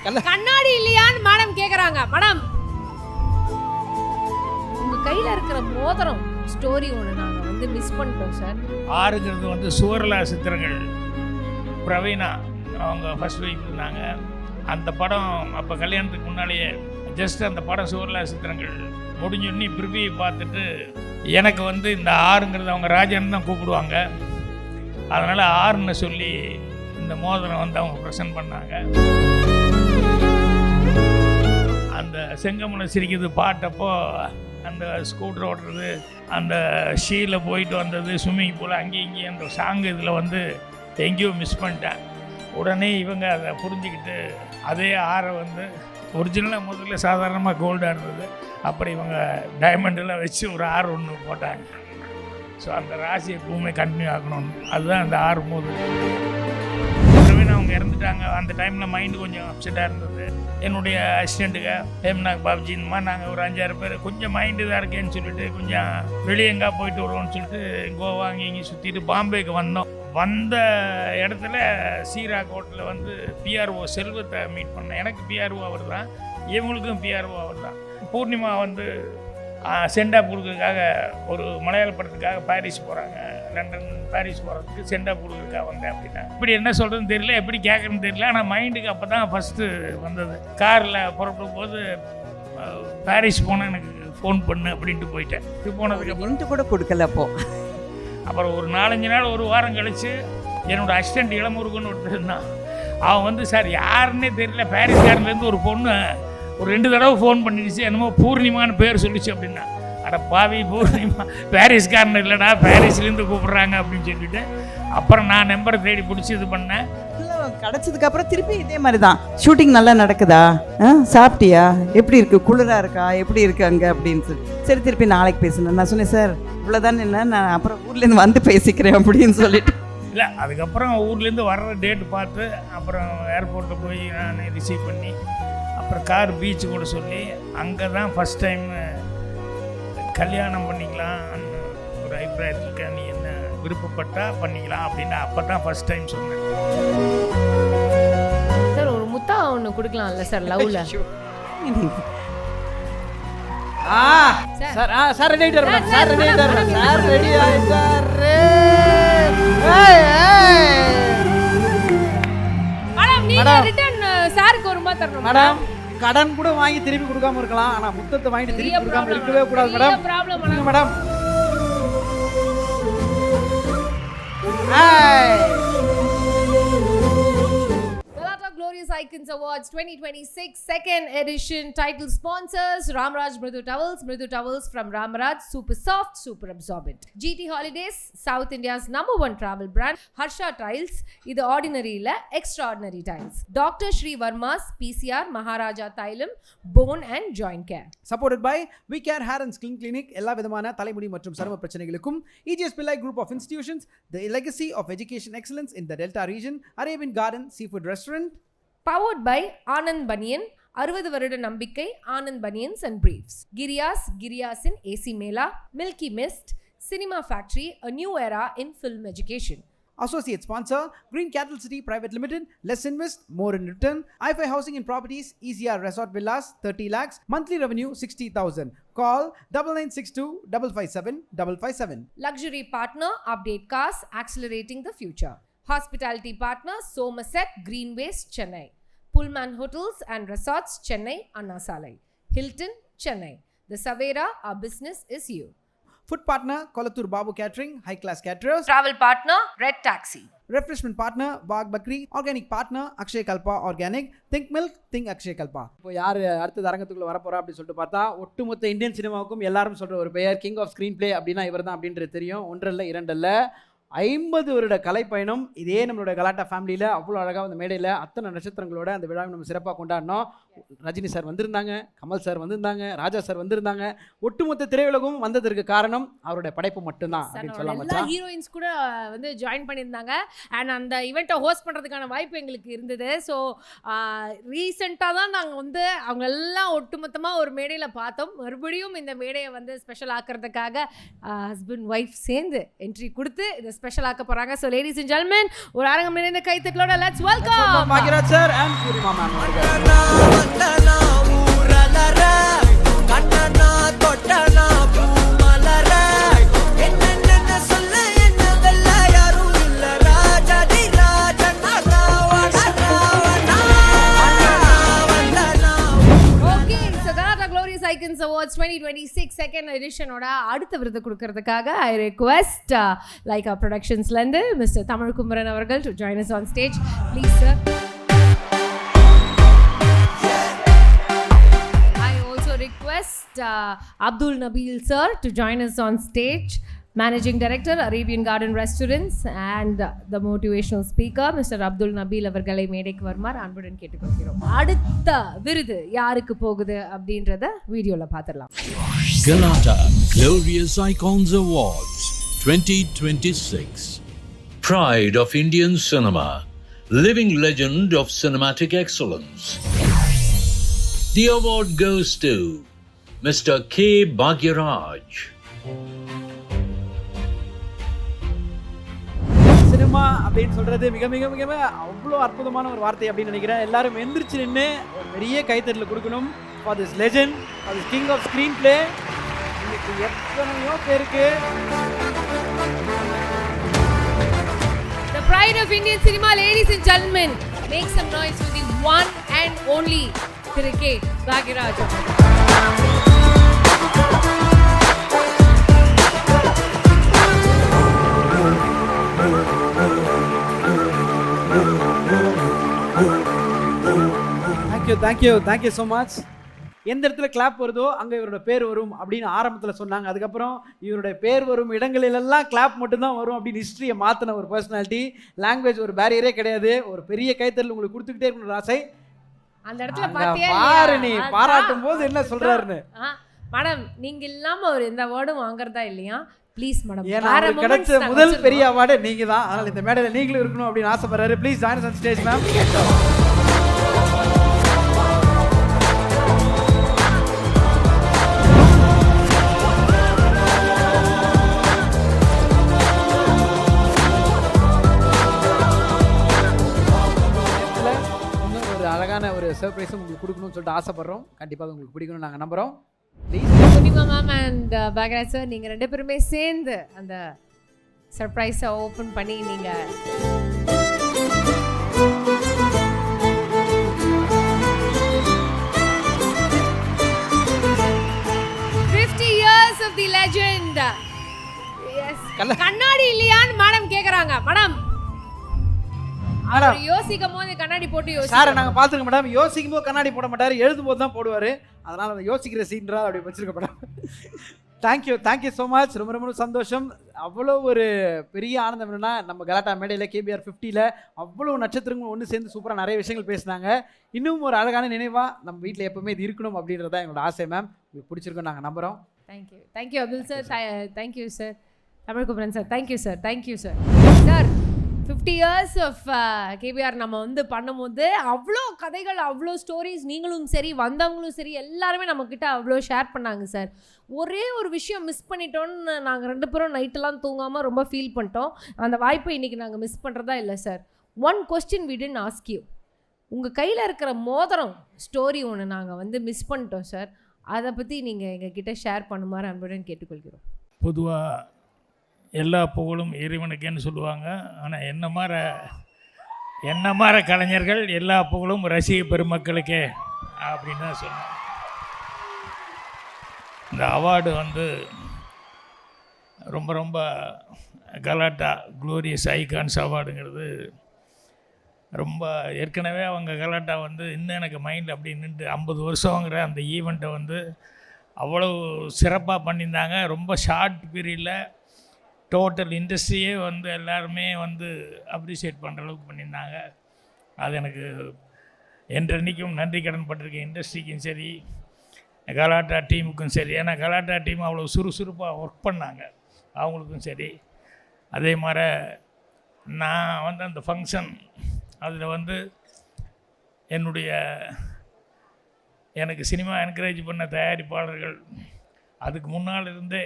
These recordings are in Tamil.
கண்ணாடி இல்லையான்னு மேடம் கேக்குறாங்க. மேடம் உங்க கையில இருக்கிற மோதிரம் ஸ்டோரி ஒன்று நாங்கள் வந்து மிஸ் பண்ணிட்டோம் சார். ஆறுங்கிறது வந்து சுவர்லா சித்திரங்கள் பிரவீனா அவங்க ஃபர்ஸ்ட் ஒய்ஃப் இருந்தாங்க. அந்த படம் அப்போ கல்யாணத்துக்கு முன்னாலேயே ஜஸ்ட் அந்த படம் சுவர்லா சித்திரங்கள் முடிஞ்சோடனே ப்ரிவியூ பார்த்துட்டு எனக்கு வந்து இந்த ஆறுங்கிறது அவங்க ராஜன் தான் கூப்பிடுவாங்க. அதனால் ஆறுன்னு சொல்லி இந்த மோதிரம் வந்து அவங்க ப்ரெசென்ட் பண்ணாங்க. அந்த செங்கமலம் சிரிக்கிறது பாட்டப்போ அந்த ஸ்கூட்டர் ஓட்டுறது, அந்த ஷீல போயிட்டு வந்தது, ஸ்விம்மிங் பூல் அங்கேயும் இங்கேயும் அந்த சாங் இதில் வந்து எங்கேயோ மிஸ் பண்ணிட்டேன். உடனே இவங்க அதை புரிஞ்சுக்கிட்டு அதே ஆறை வந்து ஒரிஜினலாக முதல்ல சாதாரணமாக கோல்டாக இருந்தது, அப்புறம் இவங்க டைமண்டெல்லாம் வச்சு ஒரு ஆறு ஒன்று போட்டாங்க. ஸோ அந்த ராசி எப்பவுமே கண்டினியூ ஆகணும்னு, அதுதான் அந்த ஆறு போது. அவங்க இறந்துட்டாங்க. அந்த டைமில் மைண்டு கொஞ்சம் அப்செட்டாக இருந்தது. என்னுடைய அசிஸ்டண்ட்டுங்க ஹேம்நாக் பாப்ஜி இந்த மாதிரி நாங்கள் ஒரு 5-6 பேர் கொஞ்சம் மைண்டு இதாக இருக்கேன்னு சொல்லிட்டு கொஞ்சம் வெளியே எங்கே போயிட்டு வருவோம்னு சொல்லிட்டு கோவா அங்கே இங்கே சுற்றிட்டு பாம்பேக்கு வந்தோம். வந்த இடத்துல சீராக் ஹோட்டலில் வந்து பிஆர்ஓ செல்வத்தை மீட் பண்ணேன். எனக்கு பிஆர்ஓ அவர் தான், இவங்களுக்கும் பிஆர்ஓ அவர் தான். பூர்ணிமா வந்து சென்டாப் கொடுக்கறதுக்காக ஒரு மலையாள படத்துக்காக பாரிஸ் போகிறாங்க, லண்டன் பாரிஸ் போகிறதுக்கு சென்டாப் கொடுக்கறதுக்காக வந்தேன் அப்படின்னா. இப்படி என்ன சொல்கிறதுன்னு தெரியல, எப்படி கேட்குறதுன்னு தெரியல. ஆனால் மைண்டுக்கு அப்போ தான் ஃபஸ்ட்டு வந்தது. காரில் புறப்படும் போது பாரிஸ் போனால் எனக்கு ஃபோன் பண்ணு அப்படின்ட்டு போயிட்டேன். இது போனதுக்கு அப்புறம் கூட கொடுக்கல. அப்புறம் ஒரு 4-5 நாள் ஒரு வாரம் கழித்து என்னோடய அசிஸ்டண்ட் இளமுருகன் ஒருத்தர் இருந்தான். அவன் வந்து சார் யாருன்னே தெரியல, பாரிஸ்காரன்லேருந்து ஒரு பொண்ணு ஒரு 2 தடவை ஃபோன் பண்ணிடுச்சு, என்னமோ பூர்ணிமான்னு பேர் சொல்லிச்சு அப்படின்னா. அட பாவி, பூர்ணிமா பாரிஸ்காரன் இல்லைடா, பாரிஸ்லேருந்து கூப்பிட்றாங்க அப்படின்னு சொல்லிட்டு அப்புறம் நான் நம்பரை தேடி பிடிச்சி இது பண்ணேன். கிடச்சதுக்கு அப்புறம் திருப்பி இதே மாதிரி தான். ஷூட்டிங் நல்லா நடக்குதா, சாப்பிட்டியா, எப்படி இருக்கு, குளிராக இருக்கா, எப்படி இருக்கு அங்கே அப்படின்னு சொல்லி. சரி திருப்பி நாளைக்கு பேசணும். நான் சொன்னேன் சார் இவ்வளோதானே, இல்லை நான் அப்புறம் ஊர்லேருந்து வந்து பேசிக்கிறேன் அப்படின்னு சொல்லிட்டு. இல்லை, அதுக்கப்புறம் ஊர்லேருந்து வர்ற டேட்டு பார்த்து அப்புறம் ஏர்போர்ட்டில் போய் நான் ரிசீவ் பண்ணி அப்புறம் கார் பீச்சு கூட சொல்லி அங்கே தான் ஃபஸ்ட் டைம் கல்யாணம் பண்ணிக்கலாம் ஒரு அபிப்பிராயத்துக்கு நீ என்ன விருப்பப்பட்டா பண்ணிக்கலாம் அப்படின்னு அப்போ தான் ஃபஸ்ட் டைம் சொன்னேன். சார் ஒரு முத்தா ஒன்று கொடுக்கலாம்ல சார் லவ்ல? சார் ரெடி ஆயிட்டாரு, சார் ரெடி ஆயிட்டாரு, சார் ரெடி ஆயிட்டாரு. மேடம் நீங்க ரிட்டர்ன் சாருக்கு ஒரு ரூபாய் தரணும் மேடம். கடன் கூட வாங்கி திருப்பி கொடுக்காம இருக்கலாம், ஆனா முத்தத்தை வாங்கிட்டு திருப்பி கொடுக்காம இருக்கவே கூடாது madam. Problem madam. Glorious Icons Awards 2026 second edition. Title sponsors Ramraj Mridu Towels from Ramraj, super soft, super absorbent. GT Holidays, South India's #1 travel brand. Harsha Tiles, இது ordinary இல்ல extraordinary tiles. Dr. Shri Verma's PCR Maharaja Thailam Bone and Joint Care. Supported by We Care Hair and Skin Clinic, எல்லா விதமான தலைமுடி மற்றும் சரும பிரச்சனைகளுக்கும் EGS Pillai Group of Institutions, the legacy of education excellence in the Delta region, Arabian Garden Seafood Restaurant. Powered by Anand Banyan, 60 வருட நம்பிக்கை Anand Banyans and Briefs. Giriyasin AC Mela, Milky Mist, Cinema Factory, a new era in film education. Associate sponsor Green Cattle City Private Limited, less invest, more in return. iFi Housing and Properties, ECR Resort Villas, 30 lakhs, monthly revenue 60,000. Call 9962 557 557. Luxury partner Update Cars, accelerating the future. Hospitality partner Somerset Greenways, Chennai. Pullman Hotels and Resorts, Chennai, Anna Salai. Hilton, Chennai. The Savera, our business is you. Food partner Kolathur Babu Catering, high class caterers. Travel partner Red Taxi. Refreshment partner Bagh Bakri. Organic partner Akshay Kalpa Organic. Think milk, think Akshay Kalpa. இப்போ யார் அடுத்த அரங்கத்துக்குள்ள வரப்போறா அப்படின்னு சொல்லிட்டு பார்த்தா ஒட்டுமொத்த இந்தியன் சினிமாவுக்கும் எல்லாரும் சொல்ற ஒரு பெயர் கிங் ஆஃப் ஸ்க்ரீன் பிளே அப்படின்னா இவர் தான் அப்படின்றது தெரியும். 1 50 வருட கலைப்பயணம். இதே நம்மளோட கலாட்டா ஃபேமிலியில் அவ்வளோ அழகாக அந்த மேடையில் அத்தனை நட்சத்திரங்களோட அந்த விழாவை நம்ம சிறப்பாக கொண்டாடினோம். ரஜினி சார் வந்திருந்தாங்க, கமல் சார் வந்திருந்தாங்க, ராஜா சார் வந்திருந்தாங்க. ஒட்டுமொத்த திரையுலகம் வந்ததற்கு காரணம் அவருடைய படைப்பு மட்டும்தான் அப்படின்னு சொல்லலாம் எல்லா மச்சான். ஹீரோயின்ஸ் கூட வந்து ஜாயின் பண்ணியிருந்தாங்க அண்ட் அந்த ஈவெண்ட்டை ஹோஸ்ட் பண்ணுறதுக்கான வாய்ப்பு எங்களுக்கு இருந்தது. ஸோ ரீசெண்டாக தான் நாங்கள் வந்து அவங்க எல்லாம் ஒட்டுமொத்தமாக ஒரு மேடையில் பார்த்தோம். மறுபடியும் இந்த மேடையை வந்து ஸ்பெஷல் ஆக்கிறதுக்காக ஹஸ்பண்ட் ஒய்ஃப் சேர்ந்து என்ட்ரி கொடுத்து இதை ஸ்பெஷல் ஆக்க போகிறாங்க. ஸோ லேடிஸ் அண்ட் ஜென்டில்மேன், ஒரு அரங்கம் நிறைந்த கைத்தட்டலோட let's welcome Bhagyaraj sir and Poornima ma'am அவர்கள். Icons Awards 2026 second edition ஓட அடுத்த விருது கொடுக்கிறதுக்காக I request Laika Productions லந்து Mr. Tamil Kumaran அவர்கள் to join us on stage. Please sir. I also request Abdul Nabil sir to join us on stage. Managing Director, Arabian Garden Restaurants and the motivational speaker, Mr. Abdul Nabil அவர்களை மேடைக்கு வருமாறு அன்புடன் கேட்டுக்கொள்கிறோம். அடுத்த விருது யாருக்கு போகுது அப்படின்றத வீடியோல பார்த்துடலாம். Galata Glorious Icons Awards 2026. Pride of Indian cinema, living legend of cinematic excellence. The award goes to Mr. K. Bhagyaraj. Cinema அப்படின்னு சொல்கிறது மிக மிக மிக அவ்வளோ அற்புதமான ஒரு வார்த்தை அப்படின்னு நினைக்கிறேன். எல்லாரும் எந்திரிச்சு நின்று ஒரு பெரிய கைத்தட்டல் கொடுக்கணும் for this legend, for this king of screenplay. இன்னைக்கு எத்தனையோ பேருக்கு The pride of Indian cinema, ladies and gentlemen, make some noise for the one and only Thiru K. Bhagyaraj. Thank you so much. எந்த இடத்துல கிளாப் வருதோ அங்கே இவரோட பேர் வரும் அப்படின்னு ஆரம்பத்தில் சொன்னாங்க. அதுக்கப்புறம் இவருடைய பேர் வரும் இடங்களிலெல்லாம் கிளாப் மட்டும்தான் வரும் அப்படின்னு ஹிஸ்ட்ரியை மாற்றின ஒரு பர்சனாலிட்டி. லாங்குவேஜ் ஒரு பேரியரே கிடையாது. ஒரு பெரிய கைத்தறல் உங்களுக்கு கொடுத்துக்கிட்டே இருக்கணும் ஆசை. அந்த இடத்துல பாத்தியா பாரு நீ பாராட்டும் போது என்ன சொல்றாருன்னு. மேடம் நீங்க இல்லாம ஒரு எந்த அவார்டும் வாங்குறதா இல்லையா? Please madam. ஏன்னா கிடைச்ச முதல் பெரிய அவார்டு நீங்க தான். அதனால இந்த மேடையில் நீங்களும் இருக்கணும் அப்படின்னு ஆசைப்படுறாரு. Please join on stage ma'am. அழகான ஒரு சர்ப்ரைஸும் உங்களுக்கு கொடுக்கணும்னு சொல்லிட்டு ஆசைப்படுறோம். கண்டிப்பாக உங்களுக்கு பிடிக்கணும் நாங்கள் நம்புகிறோம். Poornima ma'am and Bhagyaraj sir, நீங்கள் ரெண்டு பேருமே சேர்ந்து அந்த சர்ப்ரைஸை ஓப்பன் பண்ணி நீங்கள் of the legend. Yes. கண்ணாடி இல்லையான்னு மேடம் கேக்குறாங்க. மேடம் யோசிக்கும் போது கண்ணாடி போட்டு யோசி சார் நாங்கள் பார்த்துருக்க மேடம். யோசிக்கும் போது கண்ணாடி போட மாட்டார், எழுதும் போது தான் போடுவார். அதனால் அந்த யோசிக்கிற சீன்றா அப்படி வச்சிருக்க மேடம். Thank you so much. ரொம்ப ரொம்ப சந்தோஷம். அவ்வளோ ஒரு பெரிய ஆனந்தம் என்னன்னா, நம்ம கலாட்டா மேடையில் KBR 50ல் அவ்வளோ நட்சத்திரங்கள் ஒன்று சேர்ந்து சூப்பராக நிறைய விஷயங்கள் பேசினாங்க. இன்னும் ஒரு அழகான நினைவாக நம்ம வீட்டில் எப்பவுமே இது இருக்கணும் அப்படின்றத எங்களோட ஆசை மேம். உங்களுக்கு பிடிச்சிருக்கோம் நாங்கள் நம்புகிறோம். Thank you Abdul sir. Thank you sir. Tamil Kumaran sir. Thank you sir. Sir 50 years of KBR நம்ம வந்து பண்ணும்போது அவ்வளோ கதைகள், அவ்வளோ ஸ்டோரிஸ், நீங்களும் சரி வந்தவங்களும் சரி எல்லாருமே நம்மக்கிட்ட அவ்வளோ ஷேர் பண்ணாங்க சார். ஒரே ஒரு விஷயம் மிஸ் பண்ணிட்டோன்னு நாங்கள் ரெண்டு பேரும் நைட்டெல்லாம் தூங்காமல் ரொம்ப ஃபீல் பண்ணிட்டோம். அந்த வாய்ப்பை இன்றைக்கி நாங்கள் மிஸ் பண்ணுறதா இல்லை sir. One question we didn't ask you. உங்கள் கையில் இருக்கிற மோதிரம் ஸ்டோரி ஒன்று நாங்கள் வந்து மிஸ் பண்ணிட்டோம் சார். அதை பற்றி நீங்கள் எங்ககிட்ட ஷேர் பண்ணுமாறு அன்புடன் கேட்டுக்கொள்கிறோம். பொதுவாக எல்லா புகழும் இறைவனுக்குன்னு சொல்லுவாங்க. ஆனால் என்ன மாற கலைஞர்கள் எல்லா புகழும் ரசிக பெருமக்களுக்கே அப்படின்னு தான் சொன்னாங்க. இந்த அவார்டு வந்து ரொம்ப கலாட்டா க்ளோரியஸ் ஐகான்ஸ் அவார்டுங்கிறது ரொம்ப ஏற்கனவே அவங்க கலாட்டா வந்து இன்னும் எனக்கு மைண்டில் அப்படி நின்று 50 வருஷங்கிற அந்த ஈவெண்ட்டை வந்து அவ்வளோ சிறப்பாக பண்ணியிருந்தாங்க. ரொம்ப ஷார்ட் பீரியடில் டோட்டல் இண்டஸ்ட்ரியே வந்து எல்லாருமே வந்து அப்ரிஷியேட் பண்ணுற அளவுக்கு பண்ணியிருந்தாங்க. அது எனக்கு என்றென்றைக்கும் நன்றி கடன் பட்டிருக்கேன். இண்டஸ்ட்ரிக்கும் சரி, கலாட்டா டீமுக்கும் சரி. ஏன்னா கலாட்டா டீம் அவ்வளோ சுறுசுறுப்பாக ஒர்க் பண்ணாங்க, அவங்களுக்கும் சரி. அதே மாதிரி நான் வந்து அந்த ஃபங்க்ஷன் அதில் வந்து எனக்கு சினிமா என்கரேஜ் பண்ண தயாரிப்பாளர்கள், அதுக்கு முன்னால் இருந்தே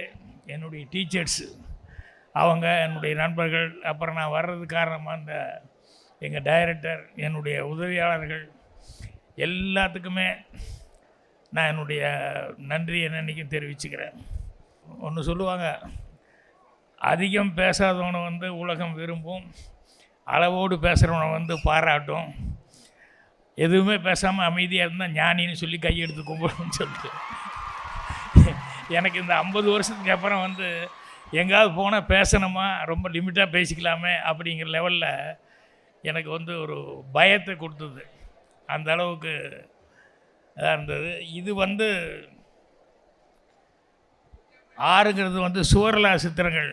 என்னுடைய டீச்சர்ஸு, அவங்க என்னுடைய நண்பர்கள், அப்புறம் நான் வர்றது காரணமாக அந்த எங்கள் டைரக்டர், என்னுடைய உதவியாளர்கள் எல்லாத்துக்குமே நான் என்னுடைய நன்றி என்னன்னைக்கும் தெரிவிச்சுக்கிறேன். ஒன்று சொல்லுவாங்க, அதிகம் பேசாதவனை வந்து உலகம் விரும்பும், அளவோடு பேசுகிறவனை வந்து பாராட்டும், எதுவுமே பேசாமல் அமைதியாக இருந்தால் ஞானின்னு சொல்லி கையெடுத்து கும்பிடணும்னு சொல்லிட்டு எனக்கு இந்த 50 வருஷத்துக்கு அப்புறம் வந்து எங்கேயாவது போனால் பேசணுமா, ரொம்ப லிமிட்டாக பேசிக்கலாமே அப்படிங்கிற லெவலில் எனக்கு வந்து ஒரு பயத்தை கொடுத்தது. அந்த அளவுக்கு இதாக இருந்தது. இது வந்து ஆறுங்கிறது வந்து சுவர்லா சித்திரங்கள்.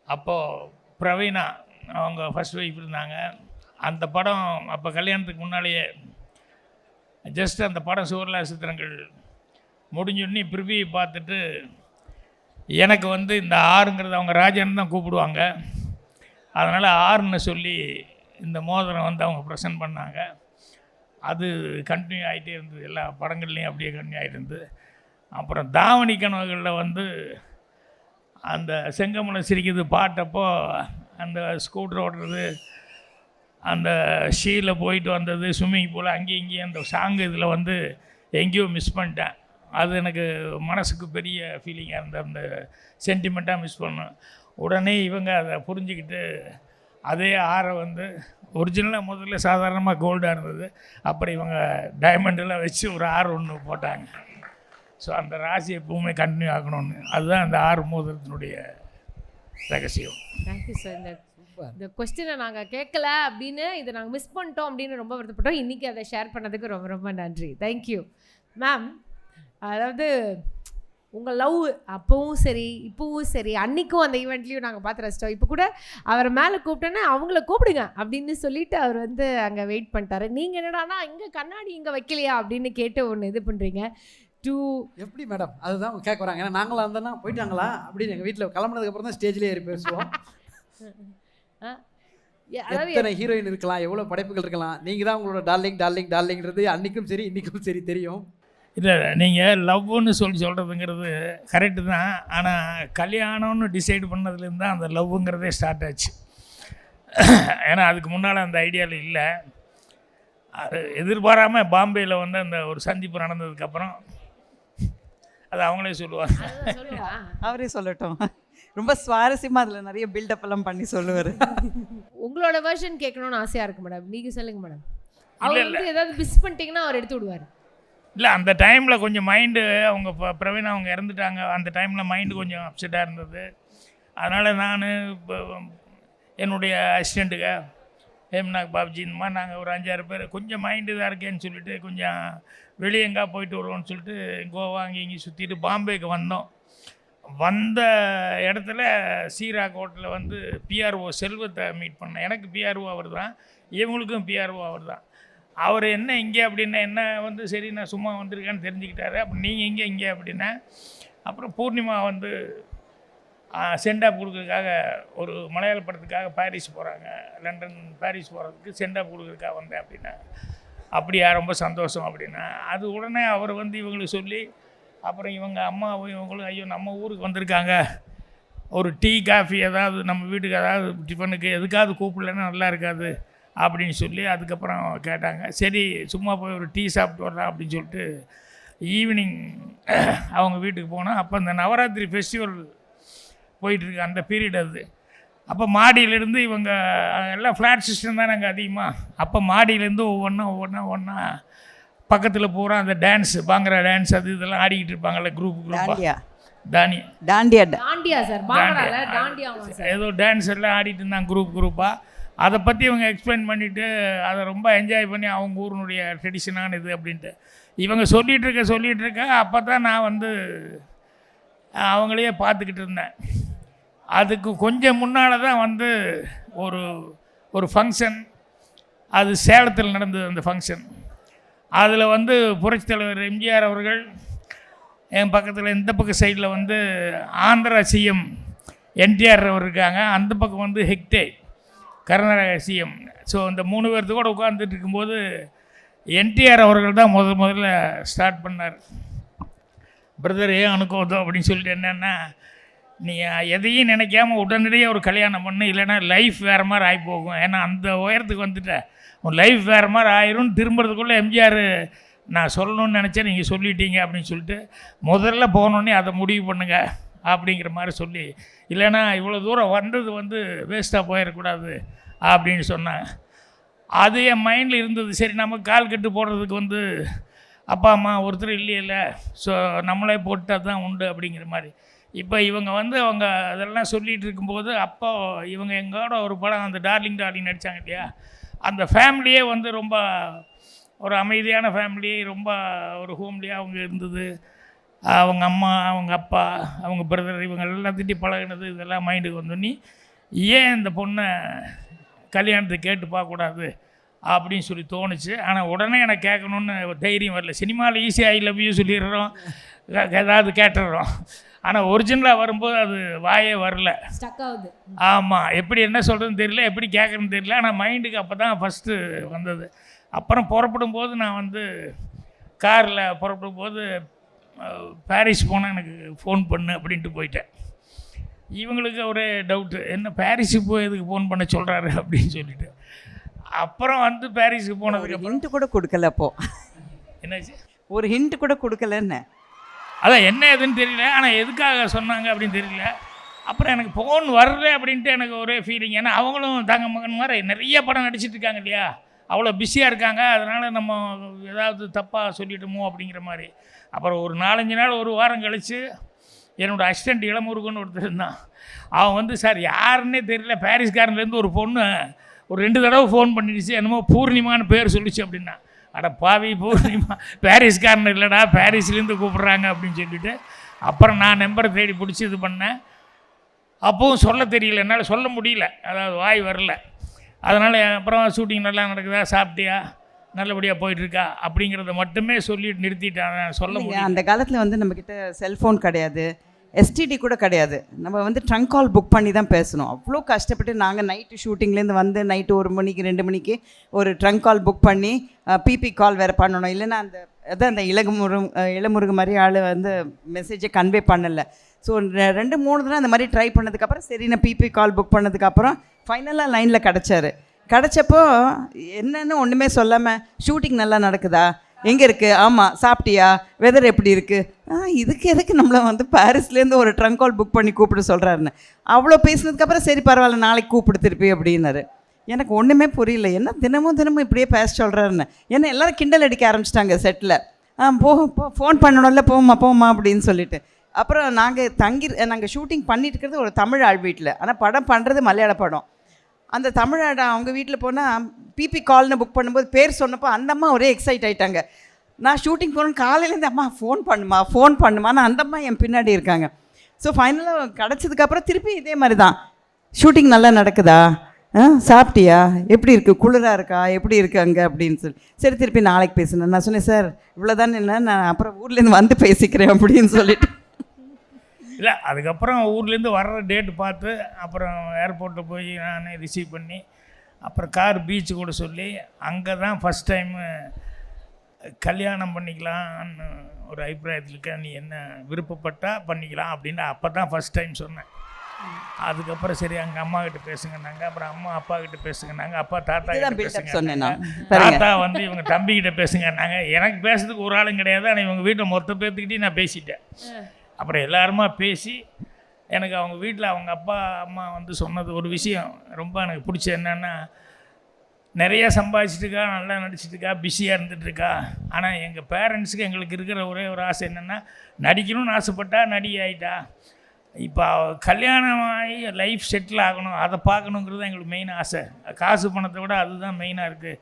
அப்போது பிரவீனா அவங்க ஃபஸ்ட் ஒய்ஃப் இருந்தாங்க. அந்த படம் அப்போ கல்யாணத்துக்கு முன்னாலேயே ஜஸ்ட் அந்த படம் சுவர்லா சித்திரங்கள் முடிஞ்சோடனே ப்ரிவியூ பார்த்துட்டு எனக்கு வந்து இந்த ஆறுங்கிறது அவங்க ராஜன் தான் கூப்பிடுவாங்க, அதனால் ஆறுன்னு சொல்லி இந்த மோதிரம் வந்து அவங்க ப்ரெசென்ட் பண்ணாங்க. அது கண்டினியூ ஆகிட்டே இருந்தது, எல்லா படங்கள்லேயும் அப்படியே கண்டினியூ ஆகிட்டு இருந்தது. அப்புறம் தாவணி கனவுகளில் வந்து அந்த செங்கமலை சிரிக்குது பாட்டப்போ அந்த ஸ்கூட்டர் ஓடுறது, அந்த ஷீயில் போயிட்டு வந்தது, ஸ்விம்மிங் பூல் அங்கேயும் இங்கேயும் அந்த சாங்கு இதில் வந்து எங்கேயோ மிஸ் பண்ணிட்டேன். அது எனக்கு மனசுக்கு பெரிய ஃபீலிங்காக இருந்த அந்த சென்டிமெண்ட்டாக மிஸ் பண்ணேன். உடனே இவங்க அதை புரிஞ்சுக்கிட்டு அதே ஆறை வந்து ஒரிஜினலாக முதல்ல சாதாரணமாக கோல்டாக இருந்தது, அப்புறம் இவங்க டைமண்டெல்லாம் வச்சு ஒரு ஆறு ஒன்று போட்டாங்க. ஸோ அந்த ராசி எப்பவுமே கண்டினியூ ஆகணும்னு, அதுதான் அந்த ஆறு மோதிரத்தினுடைய ரகசியம். Thank you sir. இந்த கொஸ்டினை நாங்கள் கேட்கல அப்படின்னு, இதை நாங்கள் மிஸ் பண்ணிட்டோம் அப்படின்னு ரொம்ப வருத்தப்பட்டோம். இன்றைக்கி அதை ஷேர் பண்ணதுக்கு ரொம்ப ரொம்ப நன்றி. Thank you ma'am. அதாவது உங்கள் லவ் அப்போவும் சரி இப்போவும் சரி, அன்றைக்கும் அந்த ஈவெண்ட்லேயும் நாங்கள் பார்த்து ரசித்தோம். இப்போ கூட அவரை மேலே கூப்பிட்டோன்னா அவங்கள கூப்பிடுங்க அப்படின்னு சொல்லிட்டு அவர் வந்து அங்கே வெயிட் பண்ணிட்டாரு. நீங்கள் என்னடானா இங்கே கண்ணாடி இங்கே வைக்கலையா அப்படின்னு கேட்டு ஒன்று இது பண்ணுறீங்க. எப்படி மேடம் அதுதான் அவங்க கேட்க வராங்க. ஏன்னா நாங்களாம் இருந்தோன்னா போயிட்டாங்களா அப்படின்னு எங்கள் வீட்டில் கிளம்புனதுக்கப்புறம் தான் ஸ்டேஜ்லேயே ஏறி பேசுவோம். எத்தனை ஹீரோயின் இருக்கலாம், எவ்வளோ படைப்புகள் இருக்கலாம், நீங்கள் தான் உங்களோட டார்லிங்கிறது அன்றைக்கும் சரி இன்றைக்கும் சரி தெரியும். இல்லை, நீங்கள் லவ்னு சொல்கிறதுங்கிறது கரெக்டு தான். ஆனால் கல்யாணம்னு டிசைட் பண்ணதுலேருந்து தான் அந்த லவ்ங்கிறதே ஸ்டார்ட் ஆச்சு. ஏன்னா அதுக்கு முன்னால் அந்த ஐடியாவில் இல்லை. அது எதிர்பாராமல் பாம்பேயில் வந்து அந்த ஒரு சந்திப்பு நடந்ததுக்கப்புறம் அது அவங்களே சொல்லுவாங்க. அவரே சொல்லட்டும். ரொம்ப சுவாரஸ்யமாக அதில் நிறைய பில்டப் எல்லாம் பண்ணி சொல்லுவார். உங்களோட வெர்ஷன் கேட்கணும்னு ஆசையாக இருக்கு மேடம், நீங்கள் சொல்லுங்க மேடம். அவர் வந்து ஏதாவது மிஸ் பண்ணிட்டீங்கன்னா அவர் எடுத்து விடுவார். இல்லை, அந்த டைமில் கொஞ்சம் மைண்டு அவங்க பிரவீனா அவங்க இறந்துட்டாங்க. அந்த டைமில் மைண்டு கொஞ்சம் அப்செட்டாக இருந்தது. அதனால் நான் இப்போ என்னுடைய அசிஸ்டண்ட்டுங்க ஹேம்நாக் பாப்ஜி இந்த மாதிரி நாங்கள் ஒரு 5-6 பேர் கொஞ்சம் மைண்டு இதாக இருக்கேன்னு சொல்லிட்டு கொஞ்சம் வெளியே எங்கேயா போயிட்டு வருவோம்னு சொல்லிட்டு கோவா அங்கே இங்கேயும் சுற்றிட்டு பாம்பேக்கு வந்தோம். வந்த இடத்துல சீராக் ஹோட்டலில் வந்து பிஆர்ஓ செல்வத்தை மீட் பண்ணேன். எனக்கு பிஆர்ஓ அவர் தான், இவங்களுக்கும் பிஆர்ஓ அவர் தான். அவர் என்ன இங்கே அப்படின்னா என்ன வந்து சரி நான் சும்மா வந்திருக்கேன்னு தெரிஞ்சுக்கிட்டாரு. அப்போ நீங்கள் இங்கே அப்படின்னா அப்புறம் பூர்ணிமா வந்து சென்டாப் கொடுக்கறதுக்காக ஒரு மலையாள படத்துக்காக பாரிஸ் போகிறாங்க, லண்டன் பாரிஸ் போகிறதுக்கு சென்டாப் கொடுக்கறதுக்காக வந்தேன் அப்படின்னா. அப்படியா, ரொம்ப சந்தோஷம் அப்படின்னா. அது உடனே அவர் வந்து இவங்களுக்கு சொல்லி அப்புறம் இவங்க அம்மாவும் இவங்களும் ஐயோ நம்ம ஊருக்கு வந்திருக்காங்க, ஒரு டீ காஃபி ஏதாவது நம்ம வீட்டுக்கு ஏதாவது டிஃபனுக்கு எதுக்காவது கூப்பிடலன்னா நல்லா இருக்காது அப்படின்னு சொல்லி அதுக்கப்புறம் கேட்டாங்க. சரி சும்மா போய் ஒரு டீ சாப்பிட்டு வரலாம் அப்படின்னு சொல்லிட்டு ஈவினிங் அவங்க வீட்டுக்கு போனோம். அப்போ இந்த நவராத்திரி ஃபெஸ்டிவல் போயிட்டுருக்கு அந்த பீரியட் அது. அப்போ மாடியிலேருந்து இவங்க எல்லாம் ஃப்ளாட் சிஸ்டம் தான் நாங்கள் அதிகமாக. அப்போ மாடியிலேருந்து ஒவ்வொன்றா பக்கத்தில் பூரா அந்த டான்ஸ் பாங்கரா டான்ஸ் அது இதெல்லாம் ஆடிக்கிட்டு இருப்பாங்கல்ல குரூப்பாக. டாண்டியா சார், டாண்டியா ஏதோ டான்ஸ் எல்லாம் ஆடிட்டு இருந்தாங்க குரூப்பாக. அதை பற்றி இவங்க எக்ஸ்பிளைன் பண்ணிவிட்டு அதை ரொம்ப என்ஜாய் பண்ணி அவங்க ஊரினுடைய ட்ரெடிஷனான இது அப்படின்ட்டு இவங்க சொல்லிகிட்டு இருக்க அப்போ தான் நான் வந்து அவங்களையே பார்த்துக்கிட்டு இருந்தேன். அதுக்கு கொஞ்சம் முன்னால் தான் வந்து ஒரு ஃபங்க்ஷன் அது சேலத்தில் நடந்தது அந்த ஃபங்க்ஷன். அதில் வந்து புரட்சித் தலைவர் எம்ஜிஆர் அவர்கள் என் பக்கத்தில் இந்த பக்கம் சைடில் வந்து ஆந்திரா சிஎம் என்டிஆர் அவர் இருக்காங்க, அந்த பக்கம் வந்து ஹெக்டே கர்நாடகா சிஎம். ஸோ இந்த 3 பேர்த்து கூட உட்காந்துட்டு இருக்கும்போது என்டிஆர் அவர்கள் தான் முதல்ல ஸ்டார்ட் பண்ணார். பிரதர் ஏன் அனுக்கோதோ அப்படின்னு சொல்லிட்டு, என்னென்னா நீங்கள் எதையும் நினைக்காம உடனடியாக ஒரு கல்யாணம் பண்ணு, இல்லைன்னா லைஃப் வேறு மாதிரி ஆகி போகும். ஏன்னா அந்த உயரத்துக்கு வந்துட்ட உன் லைஃப் வேறு மாதிரி ஆயிரும். திரும்புறதுக்குள்ளே எம்ஜிஆர் நான் சொல்லணும்னு நினச்சேன், நீங்கள் சொல்லிட்டீங்க அப்படின்னு சொல்லிட்டு முதல்ல போனோடனே அதை முடிவு பண்ணுங்க அப்படிங்கிற மாதிரி சொல்லி, இல்லைன்னா இவ்வளோ தூரம் வந்தது வந்து வேஸ்ட்டாக போயிடக்கூடாது அப்படின்னு சொன்னாங்க. அது என் மைண்டில் இருந்தது. சரி, நம்ம கால் கட்டு போடுறதுக்கு வந்து அப்பா அம்மா ஒருத்தர் இல்லையில்ல, ஸோ நம்மளே போட்டால் தான் உண்டு அப்படிங்கிற மாதிரி. இப்போ இவங்க வந்து அவங்க அதெல்லாம் சொல்லிகிட்டு இருக்கும்போது அப்போ இவங்க எங்களோட ஒரு படம் அந்த டார்லிங் நடித்தாங்க இல்லையா, அந்த ஃபேமிலியே வந்து ரொம்ப ஒரு அமைதியான ஃபேமிலி, ரொம்ப ஒரு ஹோம்லியாக அவங்க இருந்தது. அவங்க அம்மா, அவங்க அப்பா, அவங்க பிரதர், இவங்க எல்லாத்திட்டையும் பழகினது இதெல்லாம் மைண்டுக்கு வந்தோன்னே, ஏன் இந்த பொண்ணை கல்யாணத்தை கேட்டு பார்க்கக்கூடாது அப்படின்னு சொல்லி தோணுச்சு. ஆனால் உடனே எனக்கு கேட்கணுன்னு தைரியம் வரல. சினிமாவில் ஈஸியாக ஐ லவ் யூ சொல்லிடுறோம், ஏதாவது கேட்டுடுறோம். ஆனால் ஒரிஜினலாக வரும்போது அது வாயே வரல, ஸ்டக் ஆகுது. ஆமாம், எப்படி என்ன சொல்கிறதுன்னு தெரியல, எப்படி கேட்குறதுன்னு தெரியல. ஆனால் மைண்டுக்கு அப்போ தான் ஃபஸ்ட்டு வந்தது. அப்புறம் புறப்படும் போது நான் வந்து காரில் புறப்படும் போது பாரிஸ் போனால் எனக்கு ஃபோன் பண்ணு அப்படின்ட்டு போயிட்டேன். இவங்களுக்கு ஒரே டவுட்டு, என்ன பாரிஸுக்கு போய் எதுக்கு ஃபோன் பண்ண சொல்கிறாரு அப்படின்னு சொல்லிட்டு. அப்புறம் வந்து பாரிஸுக்கு போனதுக்கு ஹிண்ட் கூட கொடுக்கல. அப்போது என்னாச்சு, ஒரு ஹிண்ட் கூட கொடுக்கலன்னு. அதான் என்ன எதுன்னு தெரியல, ஆனால் எதுக்காக சொன்னாங்க அப்படின்னு தெரியல. அப்புறம் எனக்கு ஃபோன் வரல அப்படின்ட்டு எனக்கு ஒரே ஃபீலிங். ஏன்னா அவங்களும் தங்க மகன் மாதிரி நிறைய படம் நடிச்சிட்டு இருக்காங்க இல்லையா, அவ்வளோ பிஸியாக இருக்காங்க. அதனால் நம்ம ஏதாவது தப்பாக சொல்லிட்டோமோ அப்படிங்கிற மாதிரி. அப்புறம் ஒரு 4-5 நாள், ஒரு வாரம் கழித்து என்னோடய அசிஸ்டண்ட் இளமுருகன் ஒருத்தர் இருந்தான். அவன் வந்து சார் யாருன்னே தெரியல, பாரிஸ்காரன்லேருந்து ஒரு பொண்ணு ஒரு 2 தடவை ஃபோன் பண்ணிடுச்சு, என்னமோ பூர்ணிமான்னு பேர் சொல்லிச்சு அப்படின்னா. அட பாவி, பூர்ணிமா பாரிஸ்காரன் இல்லைடா, பாரிஸ்லேருந்து கூப்பிட்றாங்க அப்படின்னு சொல்லிவிட்டு அப்புறம் நான் நம்பரை தேடி பிடிச்சி இது பண்ணேன். அப்போவும் சொல்ல தெரியல, என்னால் சொல்ல முடியல, அதாவது வாய் வரல. அதனால் அப்புறம் ஷூட்டிங் நல்லா நடக்குதா, சாப்பிட்டியா, நல்லபடியாக போயிட்டுருக்கா அப்படிங்கிறத மட்டுமே சொல்லிட்டு நிறுத்திட்டேன். சொல்ல முடியும். அந்த காலத்தில் வந்து நம்மக்கிட்ட செல்ஃபோன் கிடையாது, எஸ்டிடி கூட கிடையாது. நம்ம வந்து ட்ரங்க் கால் புக் பண்ணி தான் பேசணும். அவ்வளோ கஷ்டப்பட்டு நாங்கள் நைட்டு ஷூட்டிங்லேருந்து வந்து நைட்டு 1 மணிக்கு 2 மணிக்கு ஒரு ட்ரங்க் கால் புக் பண்ணி பிபி கால் வேறு பண்ணணும். இல்லைன்னா அந்த இளமுருகு மாதிரி ஆள் வந்து மெசேஜை கன்வே பண்ணலை. ஸோ 2-3 தடவை அந்த மாதிரி ட்ரை பண்ணதுக்கப்புறம் சரி, நான் பிபி கால் புக் பண்ணதுக்கப்புறம் ஃபைனலாக லைனில் கிடச்சப்போ என்னென்னு ஒன்றுமே சொல்லாமல், ஷூட்டிங் நல்லா நடக்குதா, எங்கே இருக்குது, ஆமாம் சாப்பிட்டியா, வெதர் எப்படி இருக்குது, இதுக்கு எதுக்கு நம்மளை வந்து பாரிஸ்லேருந்து ஒரு ட்ரங்க் கால் புக் பண்ணி கூப்பிட சொல்கிறாருன்னு. அவ்வளோ பேசினதுக்கப்புறம் சரி பரவாயில்ல, நாளைக்கு கூப்பிடு திருப்பி அப்படின்னாரு. எனக்கு ஒன்றுமே புரியல, என்ன தினமும் இப்படியே பேச சொல்கிறாருன்னு. ஏன்னா எல்லோரும் கிண்டல் அடிக்க ஆரம்பிச்சிட்டாங்க செட்டில். ஃபோன் பண்ணணும்ல, போமா அப்படின்னு சொல்லிட்டு. அப்புறம் நாங்கள் ஷூட்டிங் பண்ணிட்டு இருக்கிறது ஒரு தமிழ் ஆள் வீட்டில், ஆனால் படம் பண்ணுறது மலையாள படம். அந்த தமிழ் ஆள் அவங்க வீட்டில் போனால் பிபி கால்னு புக் பண்ணும்போது பேர் சொன்னப்போ அந்த அம்மா ஒரே எக்ஸைட் ஆகிட்டாங்க. நான் ஷூட்டிங் போகணுன்னு காலையிலேருந்து அம்மா ஃபோன் பண்ணுமான்னு அந்த அம்மா என் பின்னாடி இருக்காங்க. ஸோ ஃபைனலாக கிடச்சதுக்கப்புறம் திருப்பி இதே மாதிரி தான், ஷூட்டிங் நல்லா நடக்குதா, சாப்பிட்டியா, எப்படி இருக்குது, குளிராக இருக்கா, எப்படி இருக்குது அங்கே அப்படின்னு சொல்லி. சரி திருப்பி நாளைக்கு பேசுனேன். நான் சொன்னேன் சார் இவ்வளோதானே, இல்லை நான் அப்புறம் ஊர்லேருந்து வந்து பேசிக்கிறேன் அப்படின்னு சொல்லிட்டு. இல்லை, அதுக்கப்புறம் ஊர்லேருந்து வர்ற டேட்டு பார்த்து அப்புறம் ஏர்போர்ட்டில் போய் நான் ரிசீவ் பண்ணி அப்புறம் கார் பீச்சு கூட சொல்லி அங்கே தான் ஃபஸ்ட் டைமு கல்யாணம் பண்ணிக்கலான்னு ஒரு அபிப்பிராயத்தில் இருக்க, நீ என்ன விருப்பப்பட்டால் பண்ணிக்கலாம் அப்படின்னு அப்போ தான் ஃபஸ்ட் டைம் சொன்னேன். அதுக்கப்புறம் சரி அங்கே அம்மா கிட்ட பேசுங்கன்னாங்க, அப்புறம் அம்மா அப்பா கிட்ட பேசுங்கன்னாங்க, அப்பா தாத்தா கிட்ட பேசுங்க, தாத்தா வந்து இவங்க தம்பிக்கிட்ட பேசுங்கன்னாங்க. எனக்கு பேசுறதுக்கு ஒரு ஆளும் கிடையாது, ஆனால் இவங்க வீட்டில் மொத்த பேர்த்துக்கிட்டே நான் பேசிட்டேன். அப்புறம் எல்லாருமா பேசி எனக்கு அவங்க வீட்டில் அவங்க அப்பா அம்மா வந்து சொன்னது ஒரு விஷயம் ரொம்ப எனக்கு பிடிச்ச, என்னென்னா நிறைய சம்பாதிச்சிட்ருக்கா, நல்லா நடிச்சிட்ருக்கா, பிஸியாக இருந்துகிட்ருக்கா. ஆனால் எங்கள் பேரண்ட்ஸுக்கு எங்களுக்கு இருக்கிற ஒரே ஒரு ஆசை என்னென்னா, நடிக்கணும்னு ஆசைப்பட்டா நடிகை ஆகிட்டா, இப்போ கல்யாணம் ஆகி லைஃப் செட்டில் ஆகணும், அதை பார்க்கணுங்கிறது எங்களுக்கு மெயின் ஆசை. காசு பணத்தை விட அதுதான் மெயினாக இருக்குது.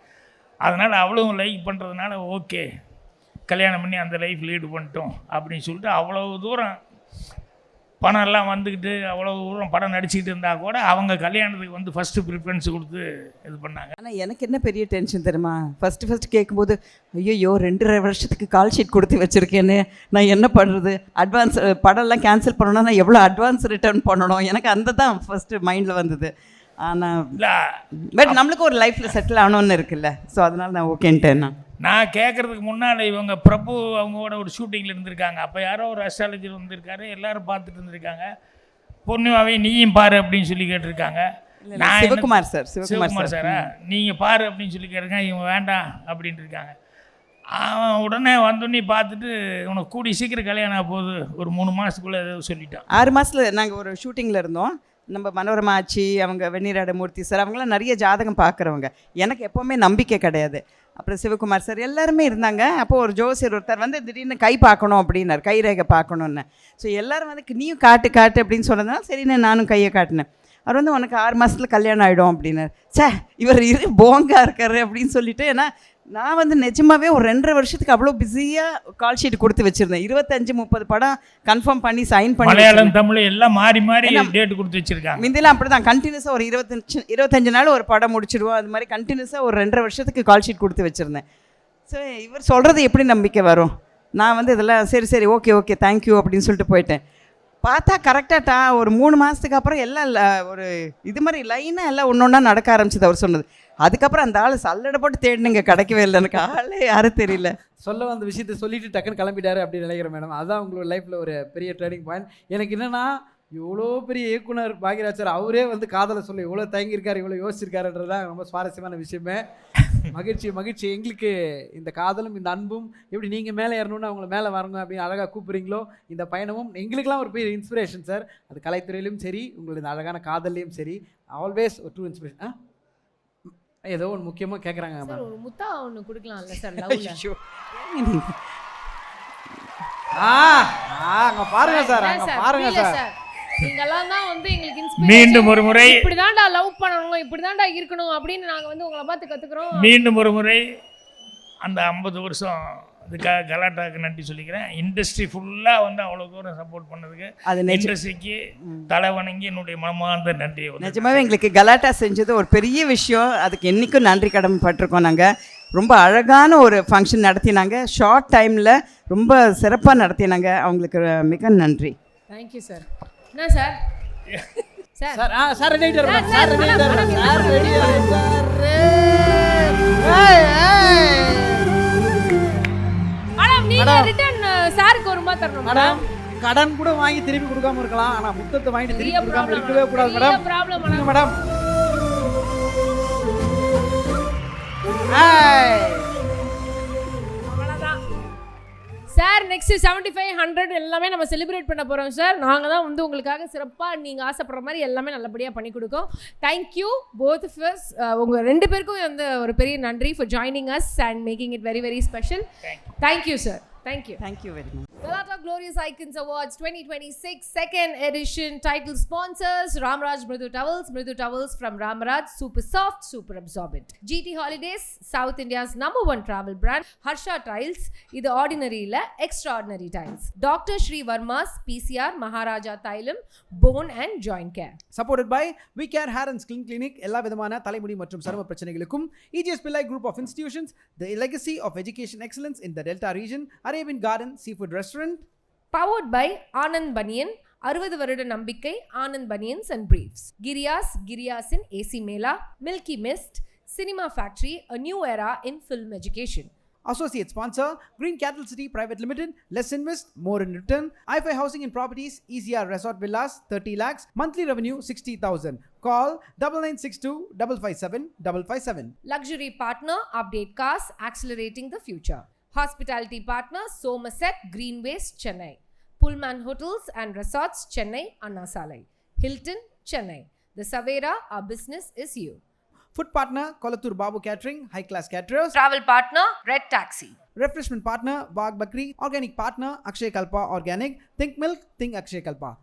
அதனால் அவ்வளோ லைக் பண்ணுறதுனால ஓகே கல்யாணம் பண்ணி அந்த லைஃப் லீடு பண்ணிட்டோம் அப்படின்னு சொல்லிட்டு அவ்வளோ தூரம் பணம் எல்லாம் வந்துக்கிட்டு அவ்வளோ தூரம் படம் நடிச்சுக்கிட்டு இருந்தால் கூட அவங்க கல்யாணத்துக்கு வந்து ஃபஸ்ட்டு ப்ரிஃபரன்ஸ் கொடுத்து இது பண்ணாங்க. ஆனால் எனக்கு என்ன பெரிய டென்ஷன் தெரியுமா, ஃபஸ்ட்டு கேட்கும்போது ஐயோ 2.5 வருஷத்துக்கு கால் ஷீட் கொடுத்து வச்சுருக்கேன்னு நான் என்ன பண்ணுறது, அட்வான்ஸ் படம்லாம் கேன்சல் பண்ணணும்னா நான் எவ்வளோ அட்வான்ஸ் ரிட்டர்ன் பண்ணணும், எனக்கு அந்த தான் ஃபஸ்ட்டு மைண்டில் வந்தது. ஆனால் இல்லை, பட் நம்மளுக்கு ஒரு லைஃப்பில் செட்டில் ஆகணும்னு இருக்குல்ல, ஸோ அதனால் நான் ஓகேன்ட்டேன். நான் கேட்குறதுக்கு முன்னால் இவங்க பிரபு அவங்களோட ஒரு ஷூட்டிங்கில் இருந்திருக்காங்க. அப்போ யாரோ ஒரு அஸ்ட்ராலஜர் வந்திருக்காரு, எல்லோரும் பார்த்துட்டு இருந்திருக்காங்க. பொண்ணுவாவே நீயும் பாரு அப்படின்னு சொல்லி கேட்டிருக்காங்க. நான் சிவகுமார் சாரா நீங்கள் பாரு அப்படின்னு சொல்லி கேட்டிருக்கேன். இவங்க வேண்டாம் அப்படின்ட்டு இருக்காங்க. அவன் உடனே வந்தோடனே பார்த்துட்டு உனக்கு கூடி சீக்கிரம் கல்யாணம் ஆக போகுது, ஒரு 3 மாதத்துக்குள்ளே ஏதோ சொல்லிட்டான். 6 மாதத்தில் நாங்கள் ஒரு ஷூட்டிங்கில் இருந்தோம். நம்ம மனோரமா ஆச்சி, அவங்க வெந்நீராட மூர்த்தி சார், அவங்களாம் நிறைய ஜாதகம் பார்க்குறவங்க. எனக்கு எப்போவுமே நம்பிக்கை கிடையாது. அப்புறம் சிவகுமார் சார் எல்லாருமே இருந்தாங்க. அப்போது ஒரு ஜோசியர் ஒருத்தர் வந்து திடீர்னு கை பார்க்கணும் அப்படின்னார், கை ரேகை பார்க்கணுன்னு. ஸோ எல்லோரும் வந்து நீயும் காட்டு அப்படின்னு சொன்னதுனால சரின்னு நானும் கையை காட்டினேன். அவர் வந்து உனக்கு 6 மாதத்தில் கல்யாணம் ஆகிடும் அப்படின்னார். இவர் போங்கா இருக்காரு அப்படின்னு சொல்லிட்டு, ஏன்னா நான் வந்து நிஜமாகவே ஒரு 2.5 வருஷத்துக்கு அவ்வளோ பிஸியாக கால் ஷீட் கொடுத்து வச்சுருந்தேன். 25-30 படம் கன்ஃபார்ம் பண்ணி சைன் பண்ணி, மலையாளம் தமிழ் எல்லாம் மாறி டேட் கொடுத்து வச்சுருக்காங்க. முந்திலாம் அப்படி தான் கண்டினியூஸாக ஒரு 25 நாள் ஒரு படம் முடிச்சிடுவோம். அது மாதிரி கண்டினியூஸாக ஒரு 2.5 வருஷத்துக்கு கால் ஷீட் கொடுத்து வச்சுருந்தேன். ஸோ இவர் சொல்கிறது எப்படி நம்பிக்கை வரும்? நான் வந்து இதெல்லாம் சரி ஓகே தேங்க்யூ அப்படின்னு சொல்லிட்டு போயிட்டேன். பார்த்தா கரெக்டாக ஒரு 3 மாதத்துக்கு அப்புறம் எல்லாம் ஒரு இது மாதிரி லைனாக எல்லாம் ஒன்றா நடக்க ஆரம்பிச்சது அவர் சொன்னது. அதுக்கப்புறம் அந்த ஆள் சல்லடை போட்டு தேடினுங்க, கிடைக்கவே இல்லை. எனக்கு ஆளே யாரும் தெரியல. சொல்ல வந்த விஷயத்தை சொல்லிட்டு டக்குன்னு கிளம்பிட்டாரு அப்படின்னு நினைக்கிறேன் மேடம். அதுதான் உங்களோட லைஃப்பில் ஒரு பெரிய டேர்னிங் பாயிண்ட். எனக்கு என்னென்னா, இவ்வளோ பெரிய இயக்குனர் பாக்யராஜ் சார் அவரே வந்து காதலை சொல்ல இவ்வளோ தயங்கியிருக்காரு, இவ்வளோ யோசிச்சிருக்காருன்றதான் ரொம்ப சுவாரஸ்யமான விஷயமே. மகிழ்ச்சி. எங்களுக்கு இந்த காதலும் இந்த அன்பும் எப்படி நீங்கள் மேலே ஏறணும்னு அவங்கள மேலே வரணும் அப்படின்னு அழகாக கூப்பிட்றீங்களோ, இந்த பயணமும் எங்களுக்கெல்லாம் ஒரு பெரிய இன்ஸ்பிரேஷன் சார். அது கலைத்துறையிலும் சரி, உங்களோட இந்த அழகான காதல்லையும் சரி, ஆல்வேஸ் ஒரு ட்ரூ இன்ஸ்பிரேஷன். ஏதோ ஒன்று முக்கியமாக கேட்குறாங்க சார், ஒரு முத்தா ஒன்று கொடுக்கலாம்ல சார் லவ்ல? அங்கே பாருங்க சார், அங்கே பாருங்க சார். நீங்கெல்லாம் தான் வந்து எங்களுக்கு இன்ஸ்பிரேஷன். மீண்டும் ஒரு முறை இப்படிதான்டா லவ் பண்ணணும், இப்படிதான்டா இருக்கணும் அப்படின்னு நாங்கள் வந்து உங்களை பார்த்து கற்றுக்குறோம். மீண்டும் ஒரு முறை அந்த 50 வருஷம் அதுக்காக கலாட்டாவுக்கு நன்றி சொல்லிக்கிறேன். இண்டஸ்ட்ரி ஃபுல்லாக வந்து அவ்வளோ தூரம் சப்போர்ட் பண்ணதுக்கு இண்டஸ்ட்ரிக்கு தலை வணங்கி என்னுடைய மனமார்ந்த நன்றி. நிஜமாவே எங்களுக்கு கலாட்டா செஞ்சது ஒரு பெரிய விஷயம். அதுக்கு என்றைக்கும் நன்றி கடமைப்பட்டிருக்கோம். நாங்கள் ரொம்ப அழகான ஒரு ஃபங்க்ஷன் நடத்தினாங்க, ஷார்ட் டைமில் ரொம்ப சிறப்பாக நடத்தினாங்க. அவங்களுக்கு மிக நன்றி. Thank you sir. என்ன சார்? சார் சாருக்கு ஒரு ரூபாய் தரணும் மேடம். கடன் கூட வாங்கி திருப்பி கொடுக்காம இருக்கலாம், ஆனா முத்தத்தை வாங்கிட்டு திருப்பி கொடுக்காம இருக்கவே கூடாது madam. Problem madam. Sir next 75, 100 எல்லாமே நம்ம செலிப்ரேட் பண்ண போகிறோம் சார். நாங்கள் தான் வந்து உங்களுக்காக சிறப்பாக நீங்கள் ஆசைப்படுற மாதிரி எல்லாமே நல்லபடியாக பண்ணி கொடுக்கோம். Thank you both of us. உங்கள் 2 பேருக்கும் வந்து ஒரு பெரிய நன்றி for joining us and making it very special. Thank you sir. Thank you very much. Galata Glorious Icons Awards 2026 second edition. Title sponsors Ramraj Mridu Towels from Ramraj, super soft, super absorbent. GT Holidays, South India's #1 travel brand. Harsha Tiles, இது ordinary இல்ல extraordinary tiles. Dr. Shri Verma's PCR Maharaja Thailam Bone and Joint Care. Supported by We Care Hair and Skin Clinic, எல்லா விதமான தலைமுடி மற்றும் சரும பிரச்சனைகளுக்கும் EGS Pillai Group of Institutions, the legacy of education excellence in the Delta region. Arabian Garden Seafood Restaurant. Powered by Anand Banyan, 60 வருட நம்பிக்கை ஆனந்த் பனியன்ஸ் அண்ட் பிரீஃப்ஸ். கிரியாஸின் AC mela, milky mist, cinema factory, a new era in film education. Associate sponsor Green Cattle City Private Limited. Less invest, more in return. i5 Housing and Properties, ECR Resort Villas, 30 lakhs, monthly revenue 60,000. Call 9962 557 557. Luxury partner Update Cars, accelerating the future. Hospitality partner Somerset Greenways, Chennai. Pullman Hotels and Resorts, Chennai, Anna Salai. Hilton, Chennai. The Savera, our business is you. Food partner Kolathur Babu Catering, high class caterers. Travel partner Red Taxi. Refreshment partner Bagh Bakri. Organic partner Akshay Kalpa Organic. Think milk, think Akshay Kalpa.